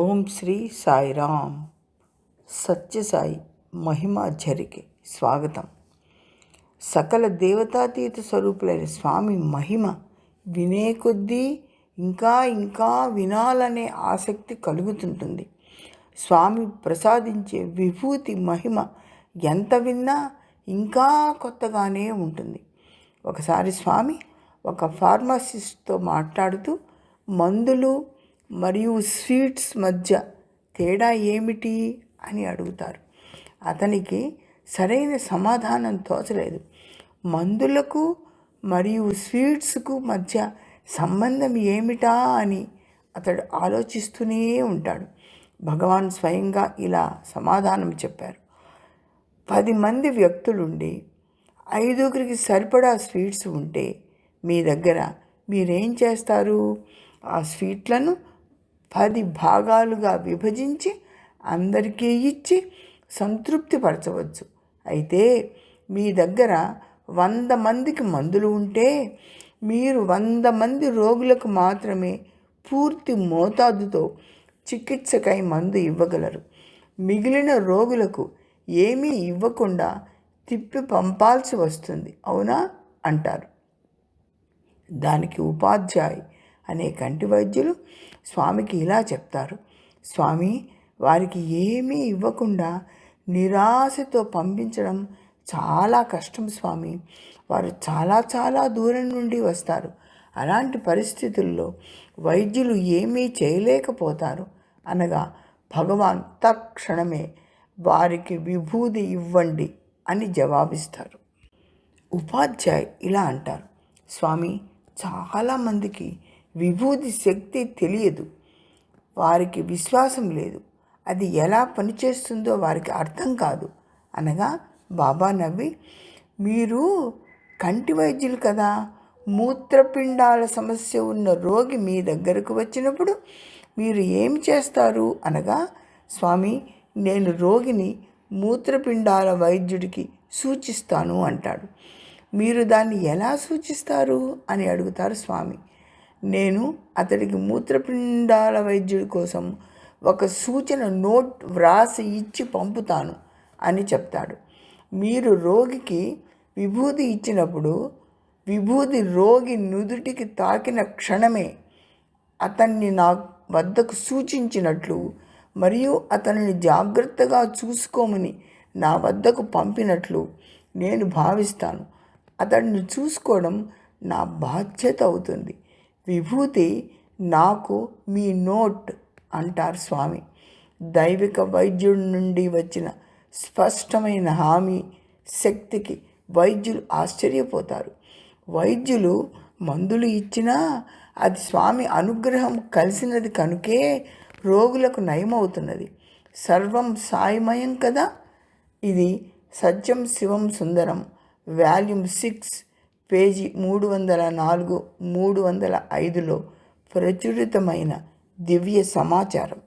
ఓం శ్రీ సాయిరామ్. సత్యసాయి మహిమాచరికి స్వాగతం. సకల దేవతాతీత స్వరూపులైన స్వామి మహిమ వినే కొద్దీ ఇంకా ఇంకా వినాలనే ఆసక్తి కలుగుతుంటుంది. స్వామి ప్రసాదించే విభూతి మహిమ ఎంత విన్నా ఇంకా కొత్తగానే ఉంటుంది. ఒకసారి స్వామి ఒక ఫార్మసిస్ట్తో మాట్లాడుతూ మందులు మరియు స్వీట్స్ మధ్య తేడా ఏమిటి అని అడుగుతారు. అతనికి సరైన సమాధానం తోచలేదు. మందులకు మరియు స్వీట్స్కు మధ్య సంబంధం ఏమిటా అని అతడు ఆలోచిస్తూనే ఉంటాడు. భగవాన్ స్వయంగా ఇలా సమాధానం చెప్పారు. 10 మంది వ్యక్తులుండి 5గురికి సరిపడా స్వీట్స్ ఉంటే మీ దగ్గర మీరేం చేస్తారు? ఆ స్వీట్లను 10 భాగాలుగా విభజించి అందరికీ ఇచ్చి సంతృప్తిపరచవచ్చు. అయితే మీ దగ్గర 100 మందికి మందులు ఉంటే మీరు 100 మంది రోగులకు మాత్రమే పూర్తి మోతాదుతో చికిత్సకై మందు ఇవ్వగలరు. మిగిలిన రోగులకు ఏమీ ఇవ్వకుండా తిప్పి పంపాల్సి వస్తుంది, అవునా అంటారు. దానికి ఉపాధ్యాయ్ అనే కంటి వైద్యులు స్వామికి ఇలా చెప్తారు. స్వామి, వారికి ఏమీ ఇవ్వకుండా నిరాశతో పంపించడం చాలా కష్టం స్వామి. వారు చాలా చాలా దూరం నుండి వస్తారు. అలాంటి పరిస్థితుల్లో వైద్యులు ఏమీ చేయలేకపోతారు అనగా భగవాన్ తక్షణమే వారికి విభూది ఇవ్వండి అని జవాబిస్తారు. ఉపాధ్యాయ్ ఇలా అంటారు. స్వామి, చాలామందికి విభూది శక్తి తెలియదు, వారికి విశ్వాసం లేదు, అది ఎలా పనిచేస్తుందో వారికి అర్థం కాదు అనగా బాబా నవ్వి, మీరు కంటి వైద్యులు కదా, మూత్రపిండాల సమస్య ఉన్న రోగి మీ దగ్గరకు వచ్చినప్పుడు మీరు ఏం చేస్తారు అనగా, స్వామి, నేను రోగిని మూత్రపిండాల వైద్యుడికి సూచిస్తాను అంటాడు. మీరు దాన్ని ఎలా సూచిస్తారు అని అడుగుతారు స్వామి. నేను అతడికి మూత్రపిండాల వైద్యుడి కోసం ఒక సూచన నోట్ వ్రాసి ఇచ్చి పంపుతాను అని చెప్తాడు. మీరు రోగికి విభూది ఇచ్చినప్పుడు విభూది రోగి నుదుటికి తాకిన క్షణమే అతన్ని నా వద్దకు సూచించినట్లు మరియు అతనిని జాగ్రత్తగా చూసుకోమని నా వద్దకు పంపినట్లు నేను భావిస్తాను. అతడిని చూసుకోవడం నా బాధ్యత అవుతుంది. విభూతి నాకు మీ నోట్ అంటారు స్వామి. దైవిక వైద్యుడి నుండి వచ్చిన స్పష్టమైన హామీ శక్తికి వైద్యులు ఆశ్చర్యపోతారు. వైద్యులు మందులు ఇచ్చినా అది స్వామి అనుగ్రహం కలిసినది కనుకే రోగులకు నయమవుతున్నది. సర్వం సాయిమయం కదా. ఇది సత్యం శివం సుందరం వాల్యూమ్ 6 పేజీ 304, 305లో ప్రచురితమైన దివ్య సమాచారం.